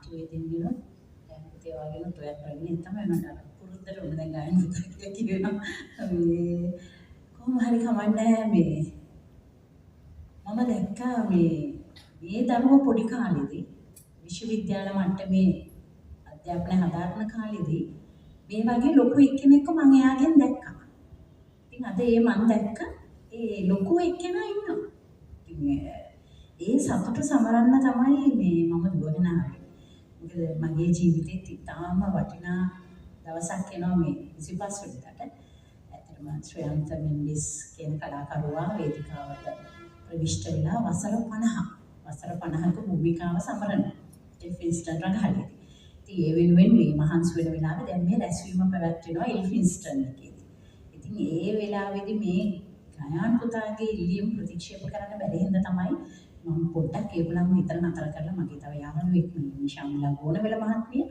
නාට්‍ය වේදිනියෝ දැන් පුතේ වගේ තෝයක් කරගෙන තමයි මට පුරුද්දට උන දැන් ගායන පුතේ කියලා මේ කොහොම හරි කමන්නේ මේ මම දැක්කා මේ දරුවෝ පොඩි කාලේදී විශ්වවිද්‍යාල මට්ටමේ අධ්‍යාපනය හදාරන කාලේදී මේ වගේ ලොකු එක්කෙනෙක්ව මම එයාගෙන් දැක්කා. ඉතින් අද මම දැක්ක ඒ ලොකු එක්කෙනා ඉන්නවා. ඉතින් ඒ සතුට සමරන්න තමයි මම දුවගෙන ආවේ. මොකද මගේ ජීවිතේත් ඉතාම වටිනා දවසක් එනවා මේ 25 වෙනිදාට. ඇත්තටම ශ්‍රේයන්ත මෙන්ඩිස් කියන කලාකරුවා වේදිකාවට ප්‍රවිෂ්ඨ වෙලා වසර 50ක භූමිකාව සමරන එල්ෆින්ස්ටන් රඟහලේදී. ඉතින් ඒ වෙනුවෙන් මේ මහන්සි වෙන වෙලාවේ දැන් මේ රැස්වීම පැවැත්වෙනවා එල්ෆින්ස්ටන් එකේදී. ඉතින් ඒ වෙලාවේදී මේ ගයාන් පුතාගේ ඉල්ලීම ප්‍රතික්ෂේප කරන්න බැරි හින්දා තමයි මම පොඩ්ඩක් ඒගොල්ලන්ව විතර නතර කරලා මගේ තව යාළුවෙක් නිශාම්ලා ගෝනවෙල මහත්මිය